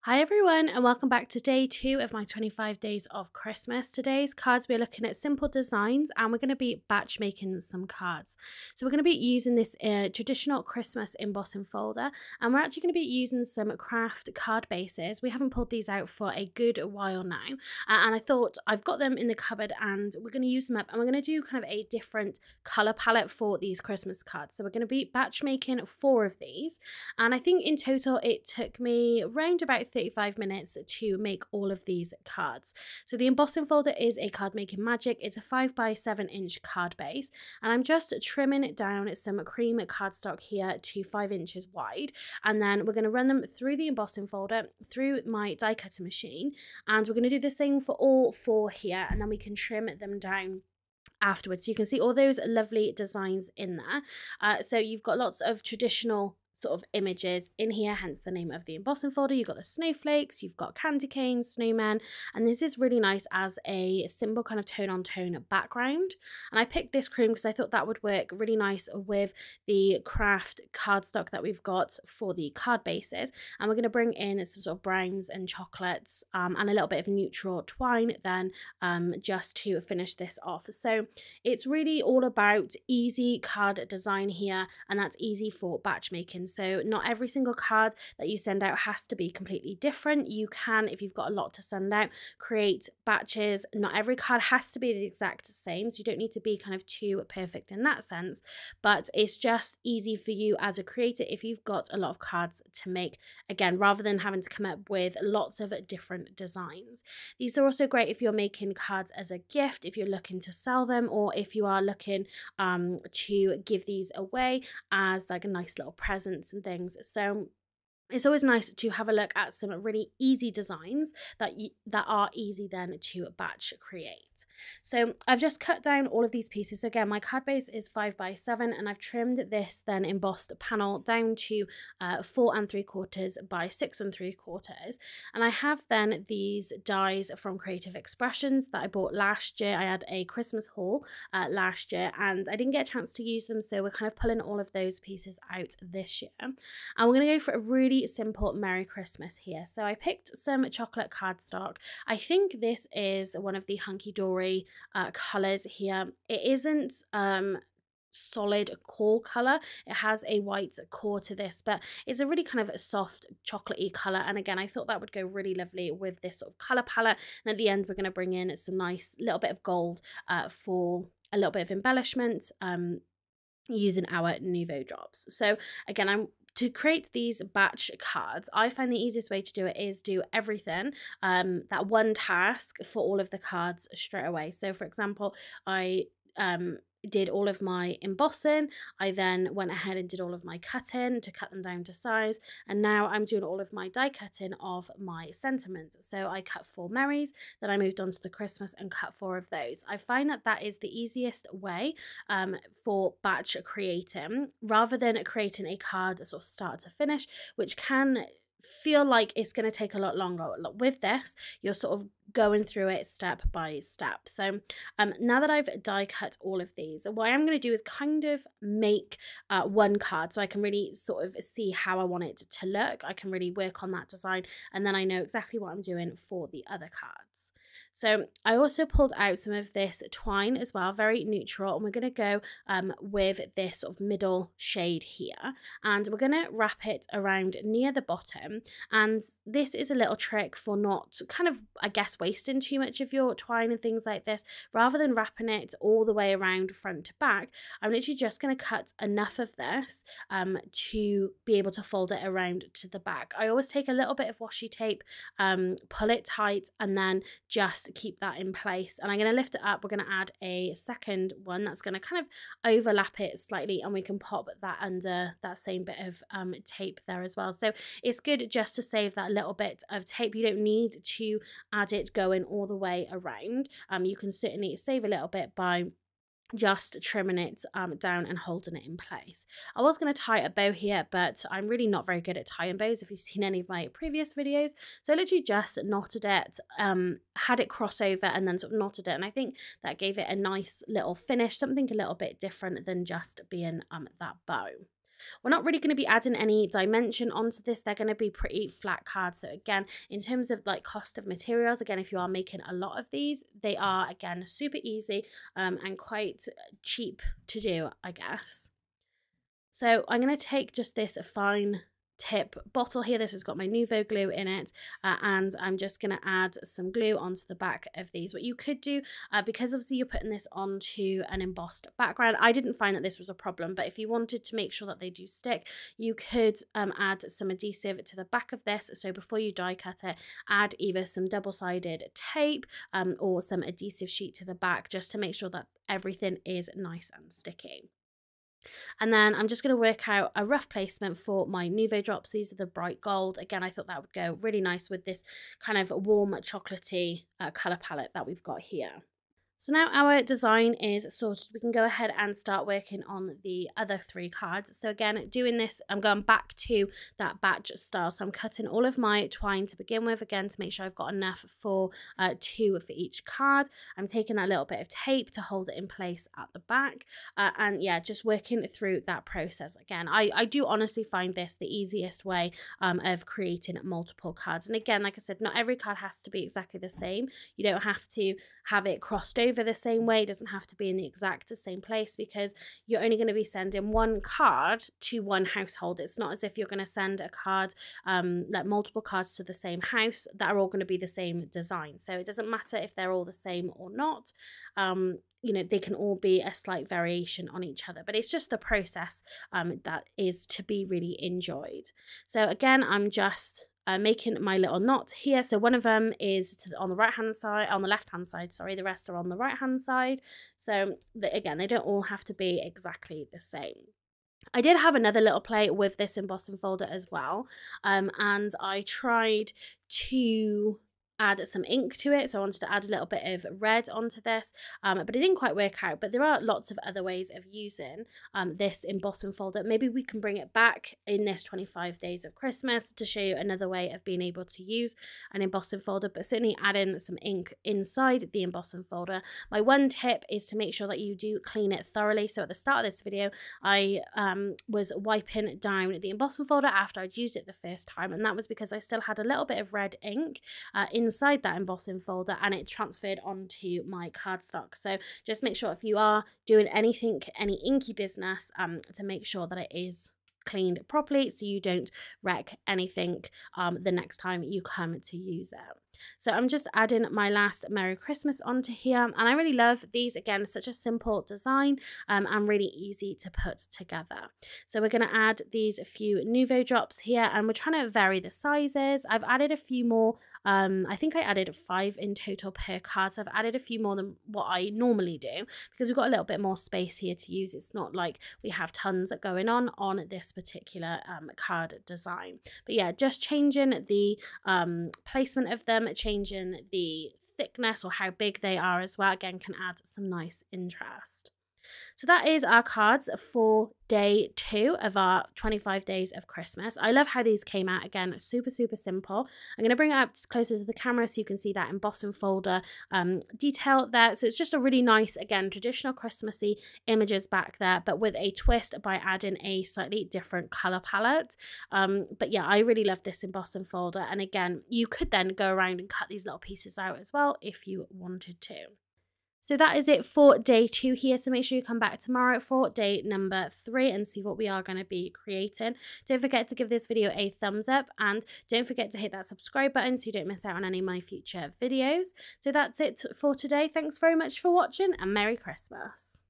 Hi everyone, and welcome back to day 2 of my 25 days of Christmas. Today's cards, we're looking at simple designs and we're going to be batch making some cards. So we're going to be using this traditional Christmas embossing folder, and we're actually going to be using some craft card bases. We haven't pulled these out for a good while now, and I thought I've got them in the cupboard and we're going to use them up, and we're going to do kind of a different colour palette for these Christmas cards. So we're going to be batch making 4 of these, and I think in total it took me around about 35 minutes to make all of these cards. So the embossing folder is a card making magic. It's a 5 by 7 inch card base, and I'm just trimming down some cream cardstock here to 5 inches wide, and then we're going to run them through the embossing folder through my die cutting machine, and we're going to do the same for all 4 here, and then we can trim them down afterwards. So you can see all those lovely designs in there. So you've got lots of traditional sort of images in here, hence the name of the embossing folder. You've got the snowflakes, you've got candy canes, snowmen, and this is really nice as a simple kind of tone on tone background. And I picked this cream because I thought that would work really nice with the craft cardstock that we've got for the card bases. And we're going to bring in some sort of browns and chocolates and a little bit of neutral twine then just to finish this off. So it's really all about easy card design here, and that's easy for batch making. So not every single card that you send out has to be completely different. You can, if you've got a lot to send out, create batches. Not every card has to be the exact same, so you don't need to be kind of too perfect in that sense, but it's just easy for you as a creator if you've got a lot of cards to make, again, rather than having to come up with lots of different designs. These are also great if you're making cards as a gift, if you're looking to sell them, or if you are looking to give these away as like a nice little present and things. So it's always nice to have a look at some really easy designs that are easy then to batch create. So I've just cut down all of these pieces. So again, my card base is 5 by 7, and I've trimmed this then embossed panel down to 4 3/4 by 6 3/4. And I have then these dies from Creative Expressions that I bought last year. I had a Christmas haul last year and I didn't get a chance to use them, so we're kind of pulling all of those pieces out this year. And we're going to go for a really simple Merry Christmas here. So I picked some chocolate cardstock. I think this is one of the Hunky Dory colours here. It isn't solid core color. It has a white core to this, but it's a really kind of soft chocolatey color, and again I thought that would go really lovely with this sort of color palette. And at the end we're going to bring in some nice little bit of gold for a little bit of embellishment using our Nuvo drops. So again, to create these batch cards, I find the easiest way to do it is do everything, that one task for all of the cards straight away. So for example, I did all of my embossing, I then went ahead and did all of my cutting to cut them down to size, and now I'm doing all of my die cutting of my sentiments. So I cut 4 Merries, then I moved on to the Christmas and cut 4 of those. I find that that is the easiest way for batch creating, rather than creating a card sort of start to finish, which can feel like it's going to take a lot longer. With this, you're sort of going through it step by step. So now that I've die cut all of these, what I'm going to do is kind of make one card so I can really sort of see how I want it to look. I can really work on that design, and then I know exactly what I'm doing for the other cards. So I also pulled out some of this twine as well, very neutral, and we're going to go with this sort of middle shade here, and we're going to wrap it around near the bottom. And this is a little trick for not kind of, I guess, wasting too much of your twine and things like this. Rather than wrapping it all the way around front to back, I'm literally just going to cut enough of this to be able to fold it around to the back. I always take a little bit of washi tape, pull it tight, and then just keep that in place. And I'm going to lift it up. We're going to add a second one that's going to kind of overlap it slightly, and we can pop that under that same bit of tape there as well. So it's good just to save that little bit of tape. You don't need to add it going all the way around. You can certainly save a little bit by just trimming it down and holding it in place. I was going to tie a bow here, but I'm really not very good at tying bows if you've seen any of my previous videos. So I literally just knotted it, had it cross over, and then sort of knotted it, and I think that gave it a nice little finish, something a little bit different than just being that bow. We're not really going to be adding any dimension onto this. They're going to be pretty flat cards. So again, in terms of like cost of materials, again, if you are making a lot of these, they are again super easy and quite cheap to do, I guess. So I'm going to take just this fine tip bottle here. This has got my Nuvo glue in it, and I'm just going to add some glue onto the back of these. What you could do, because obviously you're putting this onto an embossed background, I didn't find that this was a problem, but if you wanted to make sure that they do stick, you could add some adhesive to the back of this. So before you die cut it, add either some double-sided tape or some adhesive sheet to the back, just to make sure that everything is nice and sticky. And then I'm just going to work out a rough placement for my Nuvo drops. These are the bright gold. Again, I thought that would go really nice with this kind of warm chocolatey colour palette that we've got here. So now our design is sorted, we can go ahead and start working on the other 3 cards. So again, doing this, I'm going back to that batch style. So I'm cutting all of my twine to begin with, again, to make sure I've got enough for 2 for each card. I'm taking that little bit of tape to hold it in place at the back. And yeah, just working through that process. Again, I do honestly find this the easiest way of creating multiple cards. And again, like I said, not every card has to be exactly the same. You don't have to have it crossed over the same way. It doesn't have to be in the exact same place, because you're only going to be sending one card to one household. It's not as if you're going to send a card, like multiple cards to the same house that are all going to be the same design. So it doesn't matter if they're all the same or not. You know, they can all be a slight variation on each other, but it's just the process that is to be really enjoyed. So again, I'm just making my little knot here. So one of them is on the right hand side, on the left hand side, sorry, the rest are on the right hand side. So again, they don't all have to be exactly the same. I did have another little play with this embossing folder as well, and I tried to add some ink to it. So I wanted to add a little bit of red onto this, but it didn't quite work out. But there are lots of other ways of using this embossing folder. Maybe we can bring it back in this 25 days of Christmas to show you another way of being able to use an embossing folder, but certainly add in some ink inside the embossing folder. My one tip is to make sure that you do clean it thoroughly. So at the start of this video, I was wiping down the embossing folder after I'd used it the first time, and that was because I still had a little bit of red ink inside that embossing folder, and it transferred onto my cardstock. So just make sure if you are doing anything, any inky business, to make sure that it is cleaned properly so you don't wreck anything the next time you come to use it. So I'm just adding my last Merry Christmas onto here, and I really love these. Again, such a simple design and really easy to put together. So we're going to add these few Nuvo drops here, and we're trying to vary the sizes. I've added a few more. I think I added 5 in total per card, so I've added a few more than what I normally do because we've got a little bit more space here to use. It's not like we have tons going on this particular card design. But yeah, just changing the placement of them, changing the thickness or how big they are as well, again, can add some nice interest. So that is our cards for day 2 of our 25 days of Christmas. I love how these came out. Again, super simple. I'm going to bring it up closer to the camera so you can see that embossing folder detail there. So it's just a really nice, again, traditional Christmassy images back there, but with a twist by adding a slightly different color palette. But yeah, I really love this embossing folder, and again, you could then go around and cut these little pieces out as well if you wanted to. So that is it for day 2 here. So make sure you come back tomorrow for day number 3 and see what we are going to be creating. Don't forget to give this video a thumbs up, and don't forget to hit that subscribe button so you don't miss out on any of my future videos. So that's it for today. Thanks very much for watching, and Merry Christmas.